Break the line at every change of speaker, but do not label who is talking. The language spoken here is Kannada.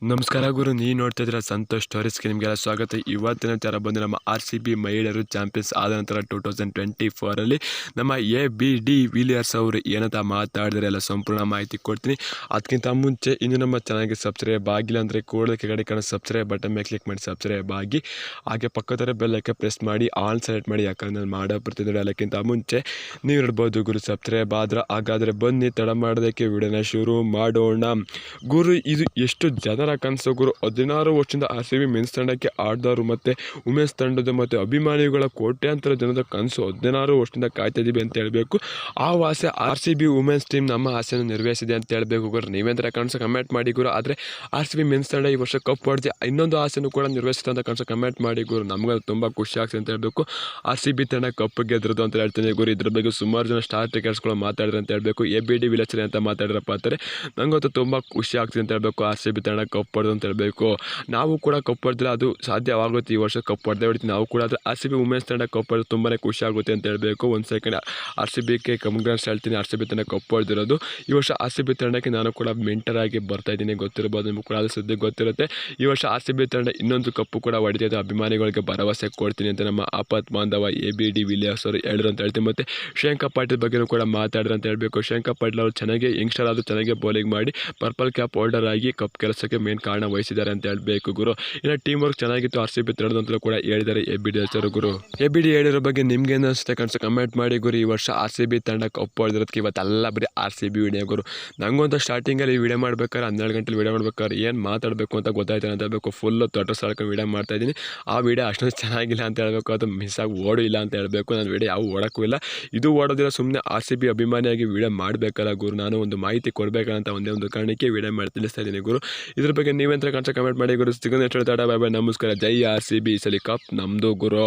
ನಮಸ್ಕಾರ ಗುರು, ನೀವು ನೋಡ್ತಾ ಇದ್ದೀರಾ ಸಂತೋಷ್ ಸ್ಟೋರೀಸ್ಗೆ ನಿಮಗೆಲ್ಲ ಸ್ವಾಗತ. ಇವತ್ತಿನ ವಿಚಾರ ಬಂದು ನಮ್ಮ RCB ಮಹಿಳೆಯರು ಚಾಂಪಿಯನ್ಸ್ ಆದ ನಂತರ 2024 ನಮ್ಮ ABD ವಿಲಿಯರ್ಸ್ ಅವರು ಏನಂತ ಮಾತಾಡಿದ್ರೆ ಎಲ್ಲ ಸಂಪೂರ್ಣ ಮಾಹಿತಿ ಕೊಡ್ತೀನಿ. ಅದಕ್ಕಿಂತ ಮುಂಚೆ ಇನ್ನು ನಮ್ಮ ಚಾನಲ್ಗೆ ಸಬ್ಸ್ಕ್ರೈಬ್ ಆಗಿಲ್ಲ ಅಂದರೆ ಕೂಡಲೇ ಕೆಳಗಡೆ ಕಾಣೋ ಸಬ್ಸ್ಕ್ರೈಬ್ ಬಟನ್ ಮೇಲೆ ಕ್ಲಿಕ್ ಮಾಡಿ ಸಬ್ಸ್ಕ್ರೈಬ್ ಆಗಿ, ಹಾಗೆ ಪಕ್ಕದ ಬೆಲ್ ಐಕಾನ್ ಪ್ರೆಸ್ ಮಾಡಿ ಆಲ್ ಸೆಲೆಕ್ಟ್ ಮಾಡಿ. ಯಾಕಂದ್ರೆ ನಾನು ಮಾಡೋ ಬರ್ತಿದ್ದೆ ಎಲ್ಲಕ್ಕಿಂತ ಮುಂಚೆ ನೀವು ಇರ್ಬೋದು ಗುರು ಸಬ್ಸ್ಕ್ರೈಬ್ ಆದ್ರೆ. ಹಾಗಾದರೆ ಬನ್ನಿ ತಡ ಮಾಡೋದಕ್ಕೆ ವಿಡಿಯೋನ ಶುರು ಮಾಡೋಣ. ಗುರು, ಇದು ಎಷ್ಟು ಜನರ ಕನಸು ಗುರು. 16 ವರ್ಷದಿಂದ RCB ಮೆನ್ಸ್ ತಂಡಕ್ಕೆ ಆಡಿದವರು ಮತ್ತು ವುಮೆನ್ಸ್ ತಂಡದ ಮತ್ತು ಅಭಿಮಾನಿಗಳ ಕೋಟ್ಯಾಂತರ ಜನದ ಕನಸು 16 ವರ್ಷದಿಂದ ಕಾಯ್ತಾ ಇದ್ದೀವಿ ಅಂತ ಹೇಳಬೇಕು. ಆ ಆಸೆ RCB ವುಮೆನ್ಸ್ ಟೀಮ್ ನಮ್ಮ ಆಸೆಯನ್ನು ನೆರವೇರಿಸಿದೆ ಅಂತ ಹೇಳಬೇಕು ಗುರು. ನೀವೇಂತರ ಕನಸು ಕಮೆಂಟ್ ಮಾಡಿ ಗುರು. ಆದರೆ RCB ಮೆನ್ಸ್ ತಂಡ ಈ ವರ್ಷ ಕಪ್ ಹೊಡೆದು ಇನ್ನೊಂದು ಆಸೆನೂ ಕೂಡ ನೆರವೇರಿಸಿದೆ ಅಂತ ಕನಸು ಕಮೆಂಟ್ ಮಾಡಿ ಗುರು. ನಮಗೂ ತುಂಬ ಖುಷಿ ಆಗ್ತದೆ ಅಂತ ಹೇಳಬೇಕು. RCB ತಂಡ ಕಪ್ ಗೆದ್ರದು ಅಂತ ಹೇಳ್ತೀನಿ ಗುರು. ಇದ್ರ ಬಗ್ಗೆ ಸುಮಾರು ಜನ ಸ್ಟಾರ್ ಕ್ರಿಕೆಟರ್ಸ್ಗಳು ಮಾತಾಡಿದ್ರೆ ಅಂತ ಹೇಳಬೇಕು. ABD ವಿಲಿಯರ್ಸ್ ಅಂತ ಮಾತಾಡಿರಪ್ಪ ಅಂತಾರೆ. ನನಗಂತೂ ತುಂಬ ಖುಷಿ ಆಗ್ತದೆ ಅಂತ ಹೇಳಬೇಕು. RCB ತಂಡ ಕಪ್ ಹೊಡೆದು ಅಂತ ಹೇಳಬೇಕು. ನಾವು ಕೂಡ ಕಪ್ ಹೊಡೆದ್ರೆ ಅದು ಸಾಧ್ಯವಾಗುತ್ತೆ. ಈ ವರ್ಷ ಕಪ್ ಹೊಡೆದೇ ಹೊಡಿತೀವಿ ನಾವು ಕೂಡ. ಆದರೆ RCB ವುಮೆನ್ಸ್ ತಂಡ ಕಪ್ ಹೊಡೆದು ತುಂಬಾ ಖುಷಿ ಆಗುತ್ತೆ ಅಂತ ಹೇಳಬೇಕು. ಒಂದು ಸೆಕೆಂಡ್ RCBಗೆ ಕಂಗ್ರಾಟ್ಸ್ ಹೇಳ್ತೀನಿ. RCB ತಂಡ ಕಪ್ ಹೊಡೆದಿರೋದು ಈ ವರ್ಷ. RCB ತಂಡಕ್ಕೆ ನಾನು ಕೂಡ ಮೆಂಟರ್ ಆಗಿ ಬರ್ತಾ ಇದ್ದೀನಿ, ಗೊತ್ತಿರ್ಬೋದು ನಿಮಗೂ ಕೂಡ. ಅದು ಸುದ್ದಿ ಗೊತ್ತಿರುತ್ತೆ. ಈ ವರ್ಷ RCB ತಂಡ ಇನ್ನೊಂದು ಕಪ್ಪು ಕೂಡ ಹೊಡೆದಿದೆ. ಅಭಿಮಾನಿಗಳಿಗೆ ಭರವಸೆ ಕೊಡ್ತೀನಿ ಅಂತ ನಮ್ಮ ಆಪತ್ ಬಾಂಧವ ABD ವಿಲಿಯರ್ಸ್ ಅವರು ಹೇಳಿದ್ರು ಅಂತ ಹೇಳ್ತೀನಿ. ಮತ್ತು ಶ್ರೇಯಾಂಕ ಪಾಟೀಲ್ ಬಗ್ಗೆಯೂ ಕೂಡ ಮಾತಾಡಿದ್ರು ಅಂತ ಹೇಳಬೇಕು. ಶ್ರೇಯಾಂಕ ಪಾಟೀಲ್ ಅವರು ಚೆನ್ನಾಗಿ ಯಂಗ್ಸ್ಟರ್ ಆದರೂ ಚೆನ್ನಾಗಿ ಬೌಲಿಂಗ್ ಮಾಡಿ ಪರ್ಪಲ್ ಕ್ಯಾಪ್ ಹೋಲ್ಡರ್ ಆಗಿ ಕಪ್ ಕೆಲಸಕ್ಕೆ ಮೇನ್ ಕಾರಣ ವಹಿಸಿದ್ದಾರೆ ಅಂತ ಹೇಳಬೇಕು ಗುರು. ಇನ್ನು ಟೀಮ್ ವರ್ಕ್ ಚೆನ್ನಾಗಿತ್ತು RCB ತಂಡದ ಅಂತಲೂ ಕೂಡ ಹೇಳಿದ್ದಾರೆ ABD ಹೆಸರು ಗುರು. ABD ಹೇಳಿರೋ ಬಗ್ಗೆ ನಿಮ್ಗೆ ಏನು ಅನಿಸುತ್ತೆ ಕನ್ಸ ಕಮೆಂಟ್ ಮಾಡಿ ಗುರು. ಈ ವರ್ಷ RCB ತಂಡ ಕಪ್ ಹೊಡೆದಿರೋದಕ್ಕೆ ಇವತ್ತೆಲ್ಲ ಬರೀ RCB ವಿಡಿಯೋ ಗುರು. ನನಗಂತ ಸ್ಟಾರ್ಟಿಂಗಲ್ಲಿ ವಿಡಿಯೋ ಮಾಡ್ಬೇಕಾದ್ರೆ 12 ಗಂಟೆಲಿ ವಿಡಿಯೋ ಮಾಡ್ಬೇಕಾದ್ರೆ ಏನು ಮಾತಾಡಬೇಕು ಅಂತ ಗೊತ್ತಾಯ್ತು ಅಂತ ಹೇಳಬೇಕು. ಫುಲ್ಲು ತೊಟ್ಟ ಸಾಳ್ಕೊಂಡು ವಿಡಿಯೋ ಮಾಡ್ತಾ ಇದ್ದೀನಿ. ಆ ವಿಡಿಯೋ ಅಷ್ಟೊಂದು ಚೆನ್ನಾಗಿಲ್ಲ ಅಂತ ಹೇಳಬೇಕು. ಅದು ಮಿಸ್ ಆಗಿ ಓಡು ಇಲ್ಲ ಅಂತ ಹೇಳಬೇಕು. ನಾನು ವಿಡಿಯೋ ಯಾವ ಓಡೋಕ್ಕೂ ಇಲ್ಲ. ಇದು ಓಡೋದಿಲ್ಲ, ಸುಮ್ಮನೆ RCB ಅಭಿಮಾನಿಯಾಗಿ ವಿಡಿಯೋ ಮಾಡಬೇಕಲ್ಲ ಗುರು. ನಾನು ಒಂದು ಮಾಹಿತಿ ಕೊಡಬೇಕಂತ ಒಂದೇ ಒಂದು ಕಾರಣಕ್ಕೆ ವಿಡಿಯೋ ಮಾಡಿ ತಿಳಿಸ್ತಾ ಇದ್ದೀನಿ ಗುರು. ಇದ್ರ ಬಗ್ಗೆ ನೀವೆಂತ ಕನ್ಸ ಕಮೆಂಟ್ ಮಾಡಿ ಗುರು. ಸಿಗೋದು ಎಷ್ಟು ಹೇಳ್ತಾಡ. ಬಾಯ್ ಬಾಯ್, ನಮಸ್ಕಾರ. ಜೈ RCB. ಈ ಸಲ ಕಪ್ ನಮ್ಮದು ಗುರು.